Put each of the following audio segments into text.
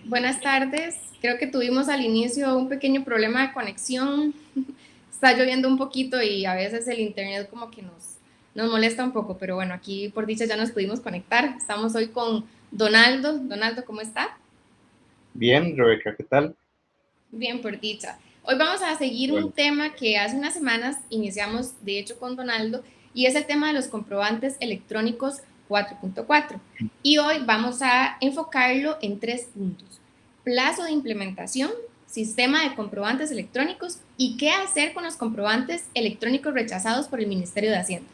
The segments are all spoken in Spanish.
Buenas tardes. Creo que tuvimos al inicio un pequeño problema de conexión. Está lloviendo un poquito y a veces el internet como que nos molesta un poco, pero bueno, aquí por dicha ya nos pudimos conectar. Estamos hoy con Donaldo. Donaldo, ¿cómo está? Bien, Rebeca, ¿qué tal? Bien, por dicha. Hoy vamos a seguir un Bueno, tema que hace unas semanas iniciamos, de hecho, con Donaldo, y es el tema de los comprobantes electrónicos 4.4. Y hoy vamos a enfocarlo en tres puntos: plazo de implementación, sistema de comprobantes electrónicos y qué hacer con los comprobantes electrónicos rechazados por el Ministerio de Hacienda.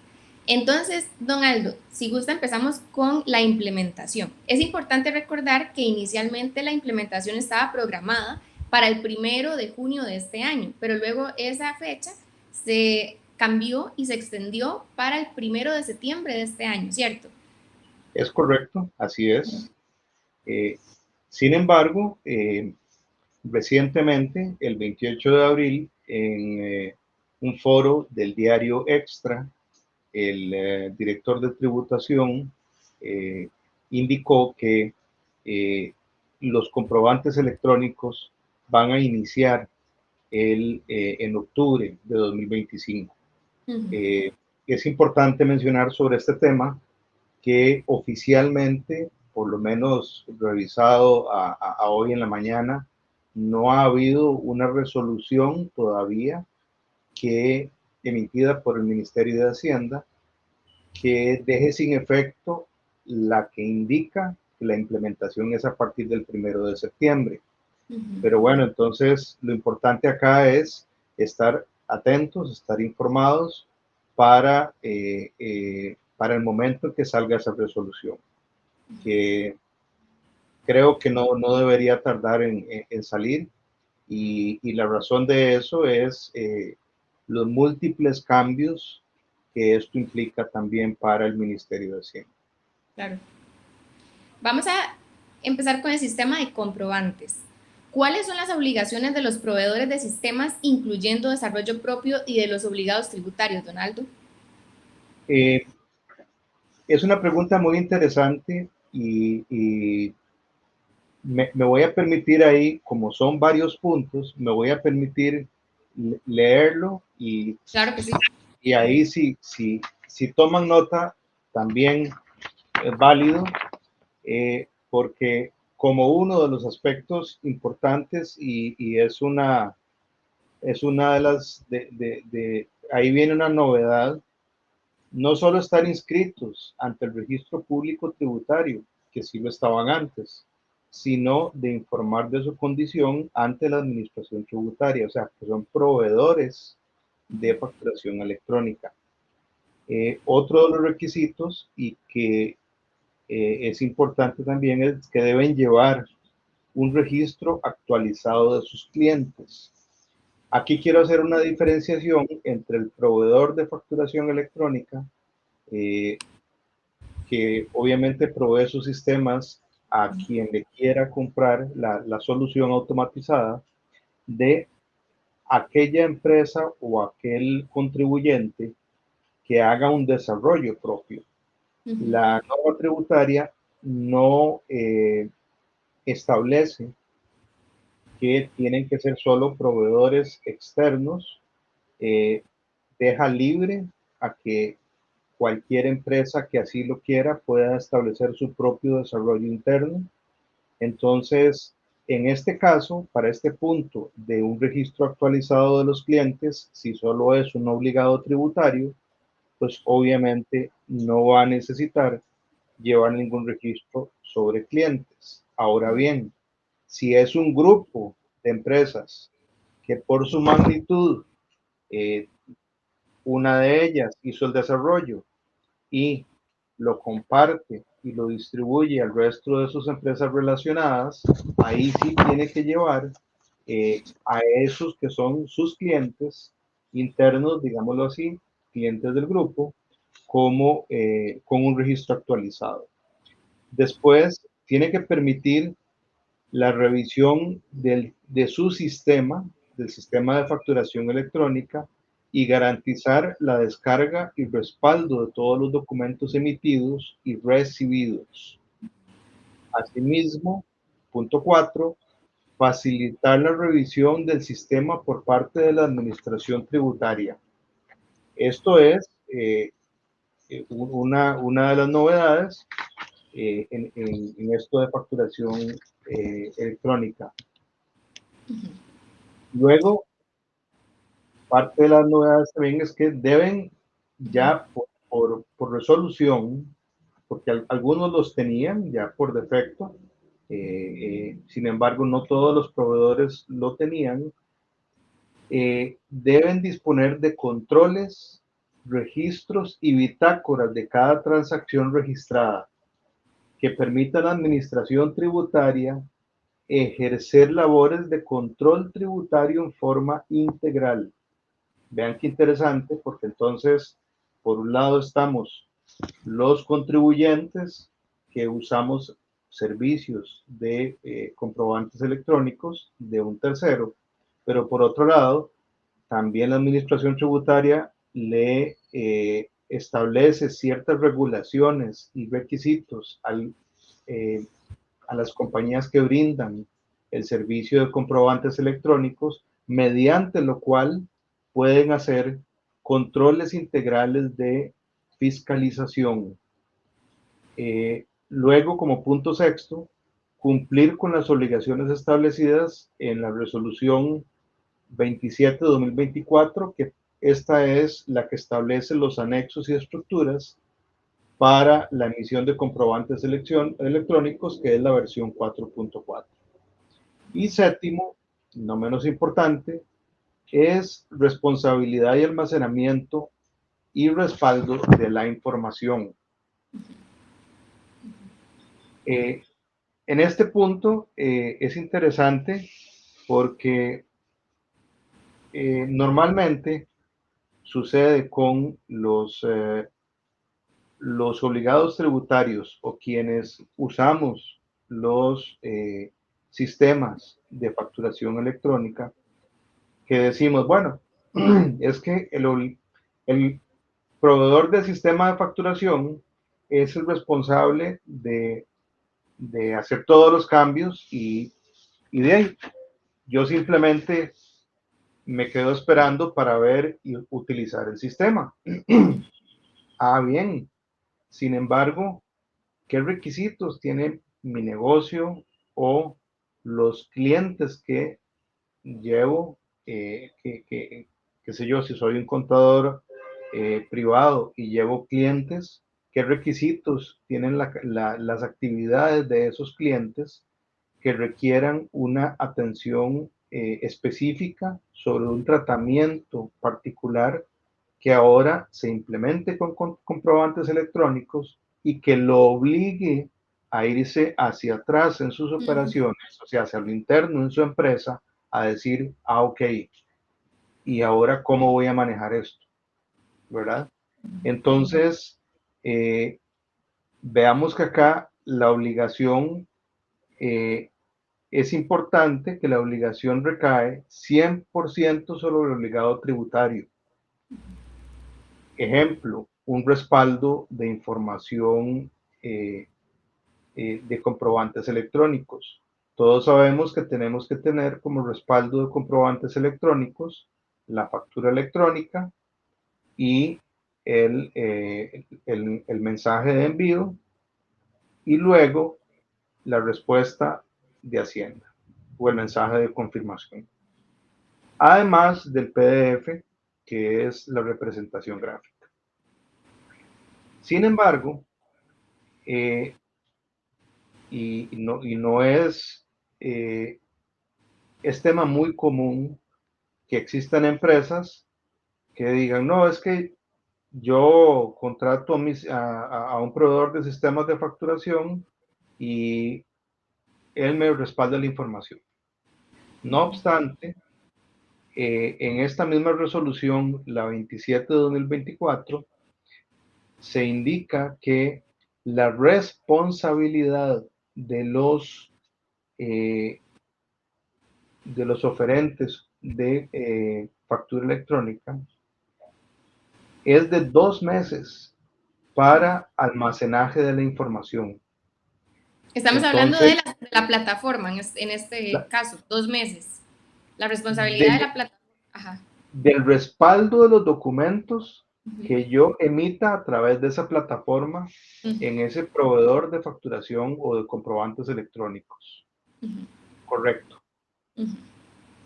Entonces, don Aldo, si gusta, empezamos con la implementación. Es importante recordar que inicialmente la implementación estaba programada para el 1 de junio de este año, pero luego esa fecha se cambió y se extendió para el 1 de septiembre de este año, ¿cierto? es correcto, así es. Eh, Sin embargo, recientemente, el 28 de abril, en un foro del diario Extra, el director de tributación eh, indicó que los comprobantes electrónicos van a iniciar en octubre de 2025. Uh -huh. Es importante mencionar sobre este tema que oficialmente, por lo menos revisado a hoy en la mañana, no ha habido una resolución todavía que emitida por el Ministerio de Hacienda que deje sin efecto la que indica que la implementación es a partir del 1 de septiembre. Uh -huh. Pero bueno, entonces lo importante acá es estar atentos, estar informados para el momento en que salga esa resolución, que creo que no debería tardar en salir, y la razón de eso es los múltiples cambios que esto implica también para el Ministerio de Hacienda. Claro. Vamos a empezar con el sistema de comprobantes. ¿Cuáles son las obligaciones de los proveedores de sistemas, incluyendo desarrollo propio, y de los obligados tributarios, Donaldo? Eh, es una pregunta muy interesante y me voy a permitir ahí, como son varios puntos, me voy a permitir leerlo Claro que sí. y ahí si toman nota también es válido, porque como uno de los aspectos importantes y es una de las, ahí viene una novedad, no solo estar inscritos ante el registro público tributario, que sí lo estaban antes, sino de informar de su condición ante la administración tributaria, o sea, que son proveedores de facturación electrónica. Otro de los requisitos y que es importante también es que deben llevar un registro actualizado de sus clientes. Aquí quiero hacer una diferenciación entre el proveedor de facturación electrónica, eh, que obviamente provee sus sistemas a quien le quiera comprar la solución automatizada, de aquella empresa o aquel contribuyente que haga un desarrollo propio. Uh -huh. La norma tributaria no establece que tienen que ser solo proveedores externos, eh, deja libre a que cualquier empresa que así lo quiera pueda establecer su propio desarrollo interno. Entonces, en este caso, para este punto de un registro actualizado de los clientes, si solo es un obligado tributario, pues obviamente no va a necesitar llevar ningún registro sobre clientes. Ahora bien, si es un grupo de empresas que por su magnitud, eh, una de ellas hizo el desarrollo y lo comparte y lo distribuye al resto de sus empresas relacionadas, ahí sí tiene que llevar a esos que son sus clientes internos, digámoslo así, clientes del grupo, como con un registro actualizado. Después, tiene que permitir la revisión de su sistema, del sistema de facturación electrónica, y garantizar la descarga y respaldo de todos los documentos emitidos y recibidos. Asimismo, Punto 4, facilitar la revisión del sistema por parte de la administración tributaria. Esto es una de las novedades en esto de facturación electrónica. Luego, parte de las novedades también es que deben ya por resolución, porque algunos los tenían ya por defecto, sin embargo no todos los proveedores lo tenían, deben disponer de controles, registros y bitácoras de cada transacción registrada que permitan a la administración tributaria ejercer labores de control tributario en forma integral. Vean qué interesante, porque entonces, por un lado estamos los contribuyentes que usamos servicios de comprobantes electrónicos de un tercero, pero por otro lado, también la administración tributaria le establece ciertas regulaciones y requisitos a las compañías que brindan el servicio de comprobantes electrónicos, mediante lo cual pueden hacer controles integrales de fiscalización. Luego, como punto sexto, cumplir con las obligaciones establecidas en la resolución 27 de 2024, que esta es la que establece los anexos y estructuras para la emisión de comprobantes electrónicos, que es la versión 4.4. Y séptimo, no menos importante, es responsabilidad y almacenamiento y respaldo de la información. En este punto es interesante porque normalmente sucede con los obligados tributarios o quienes usamos los sistemas de facturación electrónica, que decimos, bueno, es que el proveedor del sistema de facturación es el responsable de hacer todos los cambios y de ahí yo simplemente me quedo esperando para ver y utilizar el sistema. Ah, bien. Sin embargo, ¿qué requisitos tiene mi negocio o los clientes que llevo? Qué sé yo, si soy un contador privado y llevo clientes, ¿qué requisitos tienen las actividades de esos clientes que requieran una atención específica sobre un tratamiento particular que ahora se implemente con comprobantes electrónicos y que lo obligue a irse hacia atrás en sus operaciones, o sea, hacia lo interno en su empresa, a decir, ah, ok, ¿y ahora cómo voy a manejar esto? ¿Verdad? Entonces, veamos que acá la obligación, es importante que la obligación recae 100% sobre el obligado tributario. Ejemplo, un respaldo de información de comprobantes electrónicos. Todos sabemos que tenemos que tener como respaldo de comprobantes electrónicos la factura electrónica y el mensaje de envío y luego la respuesta de Hacienda o el mensaje de confirmación. Además del PDF, que es la representación gráfica. Sin embargo, no es tema muy común que existan empresas que digan, no, es que yo contrato a un proveedor de sistemas de facturación y él me respalda la información. No obstante, en esta misma resolución, la 27 de 2024, se indica que la responsabilidad de los oferentes de factura electrónica es de 2 meses para almacenaje de la información. Estamos hablando Entonces, de la plataforma, en este la- caso, 2 meses. La responsabilidad de del, la plataforma. Ajá. del respaldo de los documentos Ujú, que yo emita a través de esa plataforma ujú, en ese proveedor de facturación o de comprobantes electrónicos. ujú, Correcto. ujú,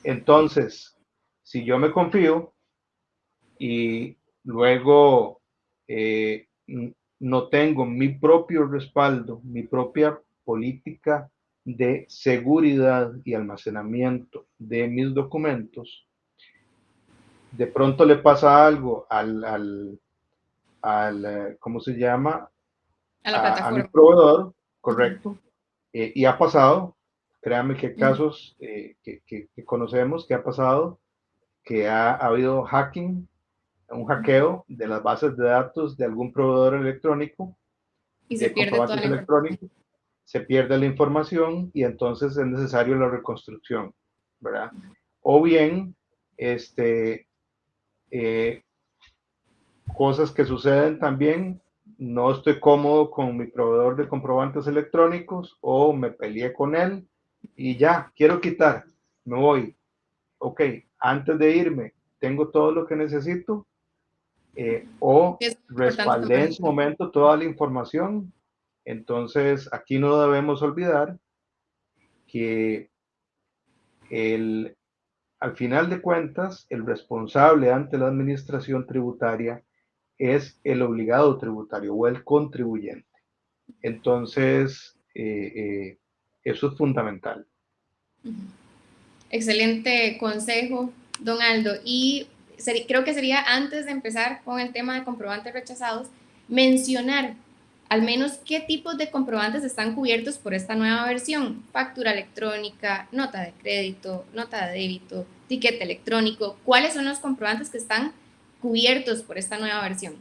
Entonces, si yo me confío y luego no tengo mi propio respaldo, mi propia política de seguridad y almacenamiento de mis documentos, de pronto le pasa algo ¿cómo se llama? a la A mi plataforma. proveedor, Ujú, correcto, y ha pasado, créanme que hay ujú, casos que conocemos que ha pasado, que ha habido hacking, un hackeo de las bases de datos de algún proveedor electrónico, y se de pierde toda comprobantes la información. electrónicos, se pierde la información y entonces es necesario la reconstrucción, ¿verdad? O bien, este, eh, cosas que suceden también, no estoy cómodo con mi proveedor de comprobantes electrónicos o me peleé con él y ya, quiero quitar, me voy. Ok, antes de irme, tengo todo lo que necesito o Es muy importante respaldé tomarlo en en su cuenta. momento toda la información. Entonces, aquí no debemos olvidar que el, al final de cuentas, el responsable ante la administración tributaria es el obligado tributario o el contribuyente. Entonces, eso es fundamental. Excelente consejo, don Aldo. Y creo que sería antes de empezar con el tema de comprobantes rechazados, mencionar al menos qué tipos de comprobantes están cubiertos por esta nueva versión. Factura electrónica, nota de crédito, nota de débito, ticket electrónico. ¿Cuáles son los comprobantes que están cubiertos por esta nueva versión?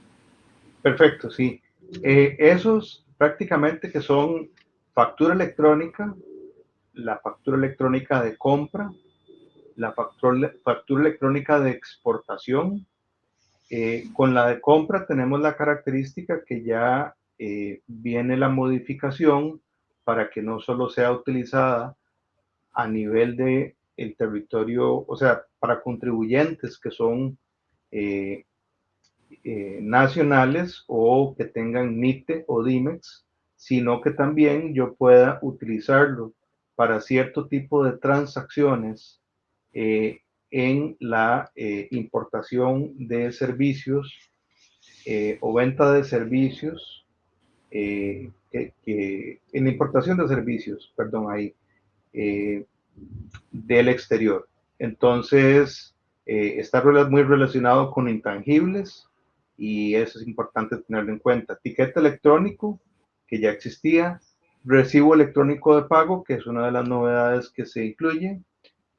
Perfecto, sí. Esos prácticamente que son factura electrónica, la factura electrónica de compra, la factura electrónica de exportación. Con la de compra tenemos la característica que ya viene la modificación para que no solo sea utilizada a nivel de el territorio, o sea, para contribuyentes que son eh, nacionales o que tengan NITE o DIMEX, sino que también yo pueda utilizarlo para cierto tipo de transacciones en la importación de servicios o venta de servicios, en la importación de servicios, perdón, ahí, eh, del exterior. Entonces, está muy relacionado con intangibles y eso es importante tenerlo en cuenta. Tiquete electrónico, que ya existía, recibo electrónico de pago, que es una de las novedades que se incluye.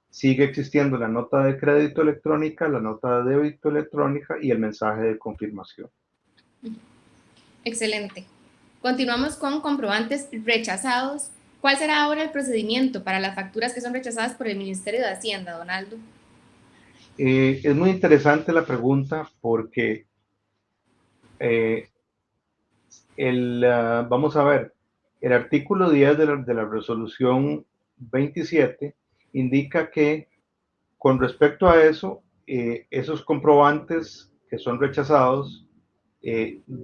Sigue existiendo la nota de crédito electrónica, la nota de débito electrónica y el mensaje de confirmación. Excelente. Continuamos con comprobantes rechazados. ¿Cuál será ahora el procedimiento para las facturas que son rechazadas por el Ministerio de Hacienda, Donaldo? Es muy interesante la pregunta porque eh, vamos a ver, el artículo 10 de la resolución 27 indica que con respecto a eso, esos comprobantes que son rechazados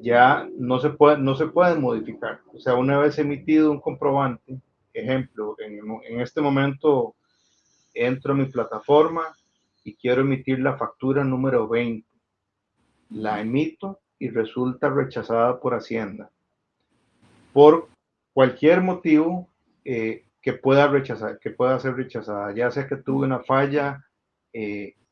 ya no se pueden modificar. O sea, una vez emitido un comprobante, ejemplo, en este momento entro a mi plataforma y quiero emitir la factura número 20. La emito y resulta rechazada por Hacienda por cualquier motivo que pueda ser rechazada, ya sea que tuve una falla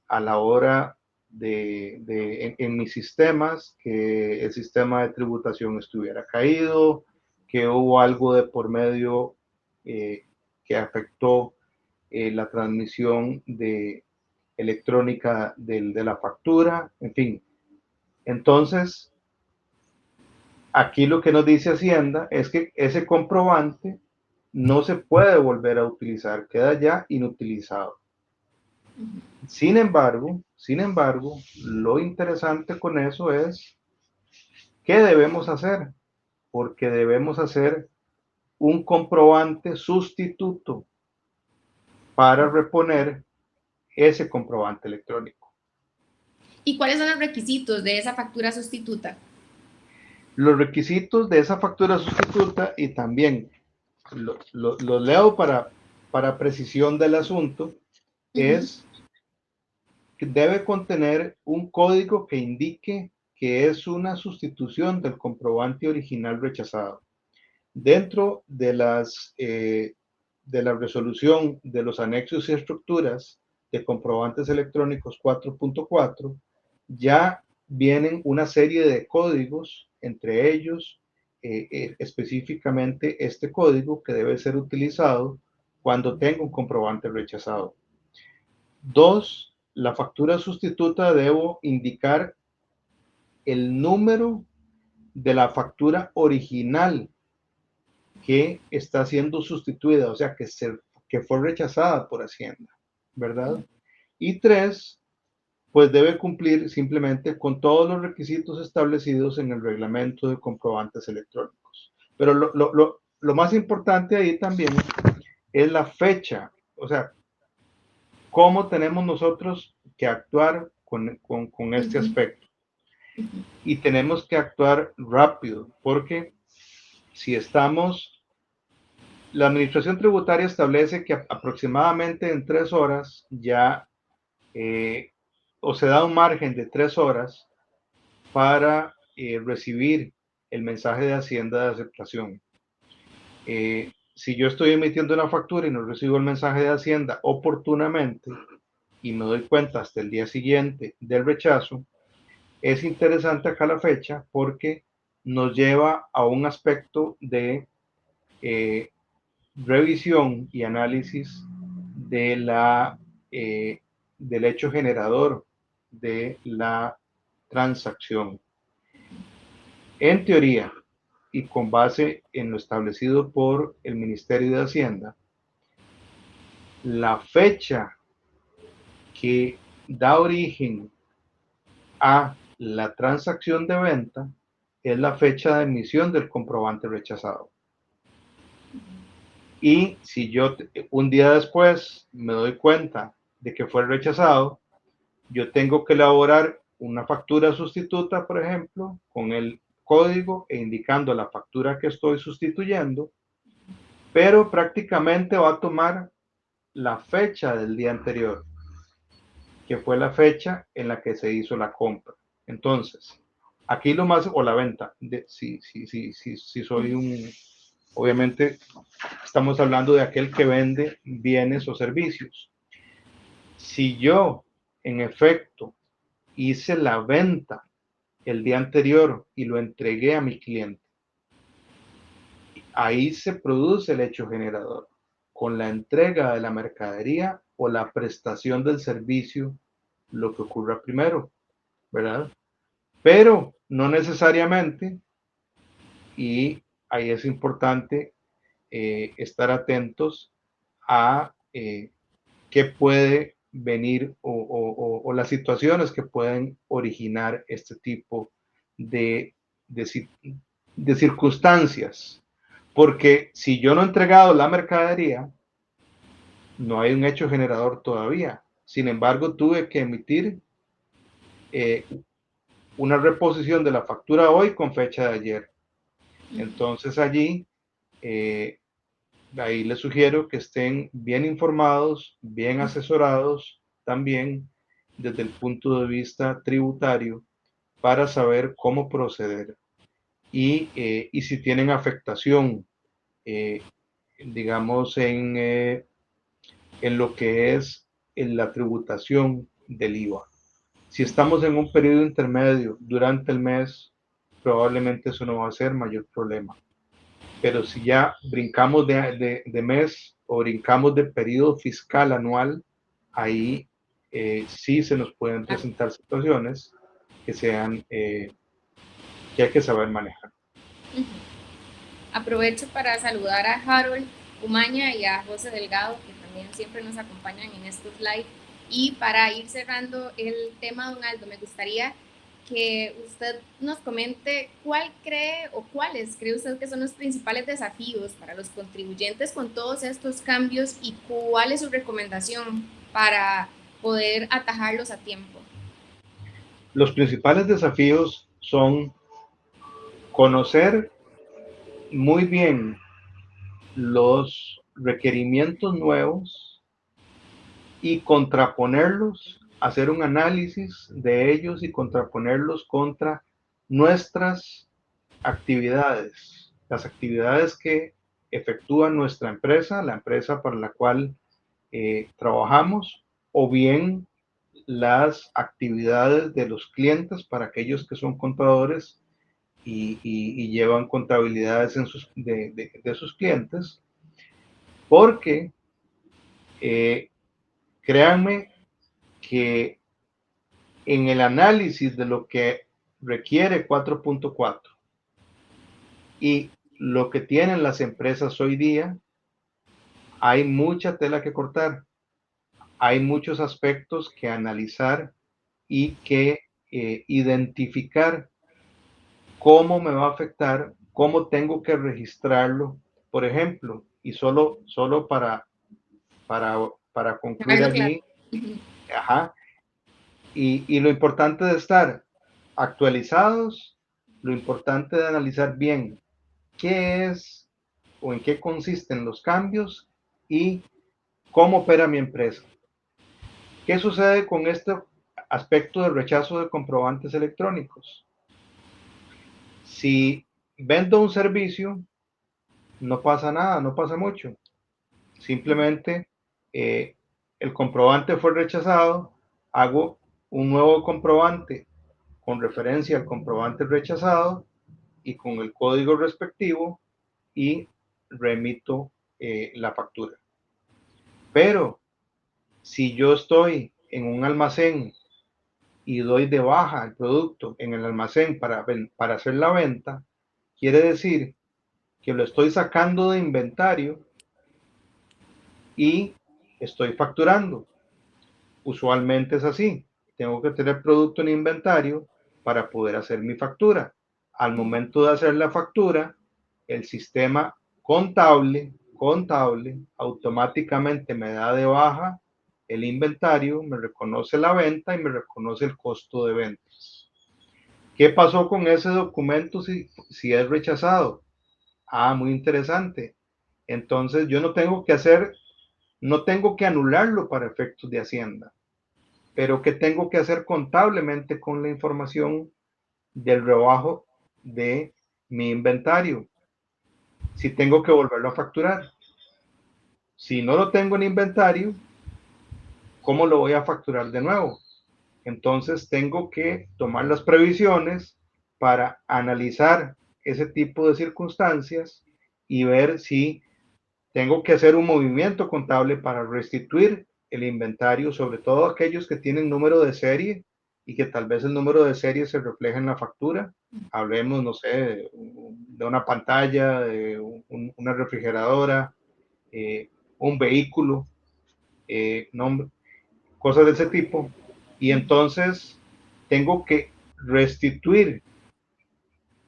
a la hora en mis sistemas, que el sistema de tributación estuviera caído, que hubo algo de por medio que afectó la transmisión electrónica de la factura, en fin. Entonces, aquí lo que nos dice Hacienda es que ese comprobante no se puede volver a utilizar, queda ya inutilizado. Sin embargo, lo interesante con eso es qué debemos hacer, porque debemos hacer un comprobante sustituto para reponer ese comprobante electrónico. ¿Y cuáles son los requisitos de esa factura sustituta? Los requisitos de esa factura sustituta, y también lo leo para precisión del asunto, es que debe contener un código que indique que es una sustitución del comprobante original rechazado. Dentro de la resolución de los anexos y estructuras de comprobantes electrónicos 4.4, ya vienen una serie de códigos, entre ellos específicamente este código que debe ser utilizado cuando tenga un comprobante rechazado. 2, la factura sustituta debo indicar el número de la factura original que está siendo sustituida, o sea, que fue rechazada por Hacienda, ¿verdad? Y 3, pues debe cumplir simplemente con todos los requisitos establecidos en el reglamento de comprobantes electrónicos. Pero lo más importante ahí también es la fecha, o sea, cómo tenemos nosotros que actuar con este aspecto. Y tenemos que actuar rápido, porque si estamos, la administración tributaria establece que aproximadamente en 3 horas ya, o se da un margen de 3 horas para recibir el mensaje de Hacienda de aceptación. Si yo estoy emitiendo una factura y no recibo el mensaje de Hacienda oportunamente y me doy cuenta hasta el día siguiente del rechazo, es interesante acá la fecha porque nos lleva a un aspecto de revisión y análisis de del hecho generador de la transacción. En teoría, y con base en lo establecido por el Ministerio de Hacienda, la fecha que da origen a la transacción de venta es la fecha de emisión del comprobante rechazado. Y si yo un día después me doy cuenta de que fue rechazado, yo tengo que elaborar una factura sustituta, por ejemplo, con el código e indicando la factura que estoy sustituyendo, pero prácticamente va a tomar la fecha del día anterior, que fue la fecha en la que se hizo la compra. Entonces, aquí lo más, o la venta, si soy obviamente estamos hablando de aquel que vende bienes o servicios. Si yo, en efecto, hice la venta el día anterior y lo entregué a mi cliente, ahí se produce el hecho generador, con la entrega de la mercadería o la prestación del servicio, lo que ocurra primero, ¿verdad? Pero no necesariamente, y ahí es importante estar atentos a qué puede venir o las situaciones que pueden originar este tipo de, de circunstancias. Porque si yo no he entregado la mercadería, no hay un hecho generador todavía. Sin embargo, tuve que emitir una reposición de la factura hoy con fecha de ayer. Entonces allí, ahí les sugiero que estén bien informados, bien asesorados también desde el punto de vista tributario para saber cómo proceder. Y si tienen afectación, digamos, en lo que es en la tributación del IVA. Si estamos en un periodo intermedio durante el mes, probablemente eso no va a ser mayor problema. Pero si ya brincamos de mes o brincamos de periodo fiscal anual, ahí sí se nos pueden presentar situaciones que sean que hay que saber manejar. Aprovecho para saludar a Harold Umaña y a José Delgado, que también siempre nos acompañan en estos live. Y para ir cerrando el tema, don Aldo, me gustaría que usted nos comente cuál cree o cuáles cree usted que son los principales desafíos para los contribuyentes con todos estos cambios y cuál es su recomendación para poder atajarlos a tiempo. Los principales desafíos son conocer muy bien los requerimientos nuevos y contraponerlos, hacer un análisis de ellos y contraponerlos contra nuestras actividades, las actividades que efectúa nuestra empresa, la empresa para la cual trabajamos, o bien las actividades de los clientes para aquellos que son contadores y llevan contabilidades de sus clientes, porque créanme que en el análisis de lo que requiere 4.4 y lo que tienen las empresas hoy día, hay mucha tela que cortar, hay muchos aspectos que analizar y que identificar cómo me va a afectar, cómo tengo que registrarlo, por ejemplo, y solo para concluir Dejarlo claro. allí, ajá, y lo importante de estar actualizados, lo importante de analizar bien qué es o en qué consisten los cambios y cómo opera mi empresa. ¿Qué sucede con este aspecto de rechazo de comprobantes electrónicos? Si vendo un servicio, no pasa nada, no pasa mucho. Simplemente el comprobante fue rechazado, hago un nuevo comprobante con referencia al comprobante rechazado y con el código respectivo y remito la factura. Pero si yo estoy en un almacén y doy de baja el producto en el almacén para hacer la venta, quiere decir que lo estoy sacando de inventario y estoy facturando. Usualmente es así. Tengo que tener producto en inventario para poder hacer mi factura. Al momento de hacer la factura, el sistema contable automáticamente me da de baja el inventario, me reconoce la venta y me reconoce el costo de ventas. ¿Qué pasó con ese documento si es rechazado? Ah, muy interesante. Entonces yo no tengo que anularlo para efectos de Hacienda, pero ¿qué tengo que hacer contablemente con la información del rebajo de mi inventario? Si tengo que volverlo a facturar. Si no lo tengo en inventario, ¿cómo lo voy a facturar de nuevo? Entonces tengo que tomar las previsiones para analizar ese tipo de circunstancias y ver si tengo que hacer un movimiento contable para restituir el inventario, sobre todo aquellos que tienen número de serie y que tal vez el número de serie se refleja en la factura. Hablemos, no sé, de una pantalla, de una refrigeradora, un vehículo, cosas de ese tipo. Y entonces tengo que restituir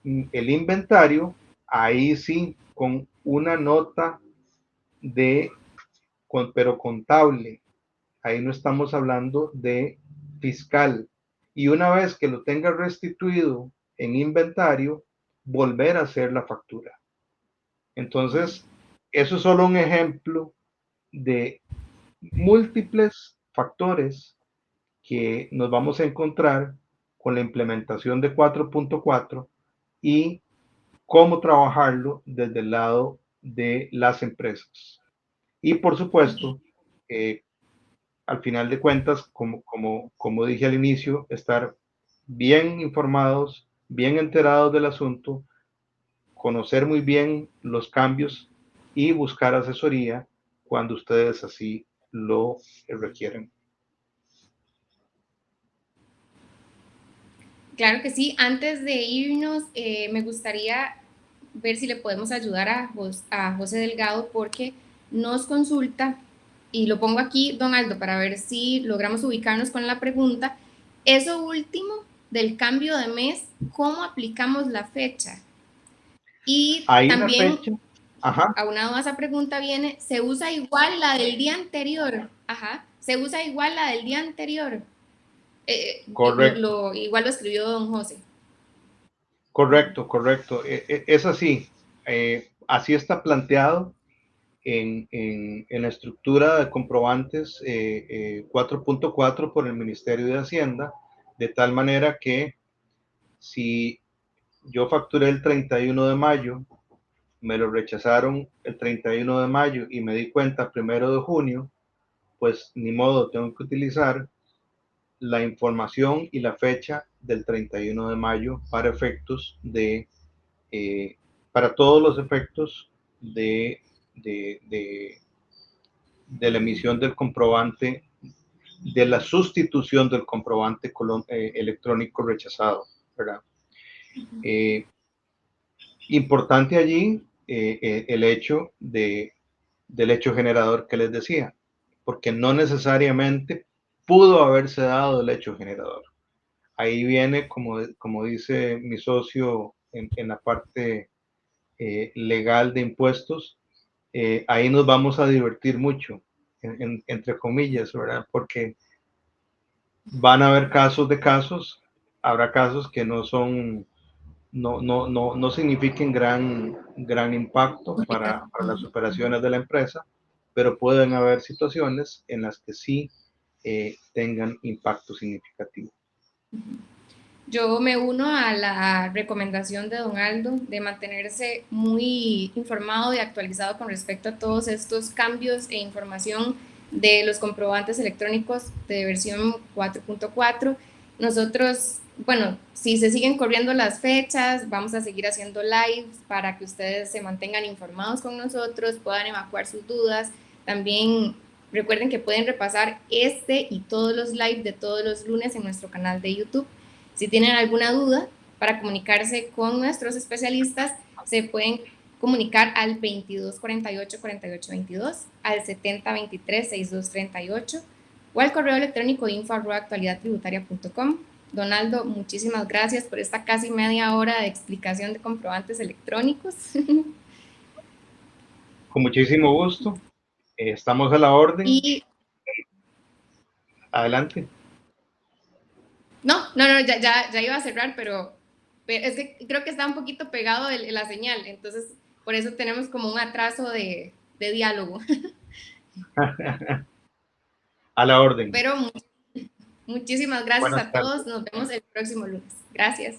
el inventario, ahí sí, con una nota pero contable. Ahí no estamos hablando de fiscal. Y una vez que lo tenga restituido en inventario, volver a hacer la factura. Entonces, eso es solo un ejemplo de múltiples factores que nos vamos a encontrar con la implementación de 4.4 y cómo trabajarlo desde el lado de las empresas. Y por supuesto, al final de cuentas, como dije al inicio, estar bien informados, bien enterados del asunto, conocer muy bien los cambios y buscar asesoría cuando ustedes así lo requieren. Claro que sí. Antes de irnos, me gustaría ver si le podemos ayudar a José Delgado porque nos consulta, y lo pongo aquí, don Aldo, para ver si logramos ubicarnos con la pregunta. Eso último del cambio de mes, ¿cómo aplicamos la fecha? Y Ahí la también, fecha, ajá, aunado a esa pregunta viene, ¿se usa igual la del día anterior? Ajá, ¿se usa igual la del día anterior? correcto, Igual lo escribió don José. correcto, correcto. Es así, así está planteado en la estructura de comprobantes 4.4 por el Ministerio de Hacienda, de tal manera que si yo facturé el 31 de mayo, me lo rechazaron el 31 de mayo y me di cuenta 1 de junio, pues ni modo, tengo que utilizar la información y la fecha del 31 de mayo para efectos para todos los efectos de la emisión del comprobante, de la sustitución del comprobante electrónico rechazado, ¿verdad? Importante allí el hecho del hecho generador que les decía, porque no necesariamente pudo haberse dado el hecho generador. Ahí viene, como dice mi socio en la parte legal de impuestos, ahí nos vamos a divertir mucho, entre comillas, ¿verdad? Porque van a haber casos de casos, habrá casos que no signifiquen gran impacto para las operaciones de la empresa, pero pueden haber situaciones en las que sí tengan impacto significativo. Yo me uno a la recomendación de don Aldo de mantenerse muy informado y actualizado con respecto a todos estos cambios e información de los comprobantes electrónicos de versión 4.4. Nosotros, bueno, si se siguen corriendo las fechas, vamos a seguir haciendo lives para que ustedes se mantengan informados con nosotros, puedan evacuar sus dudas. También recuerden que pueden repasar este y todos los lives de todos los lunes en nuestro canal de YouTube. Si tienen alguna duda, para comunicarse con nuestros especialistas, se pueden comunicar al 22 48 48 22, al 70 23 62 38 o al correo electrónico info@actualidadtributaria.com. Donaldo, muchísimas gracias por esta casi media hora de explicación de comprobantes electrónicos. Con muchísimo gusto. Estamos a la orden. Y Adelante. no, ya iba a cerrar, pero es que creo que está un poquito pegado la señal, entonces por eso tenemos como un atraso de diálogo. A la orden. Pero muchísimas gracias Buenas a tardes. todos, nos vemos el próximo lunes. Gracias.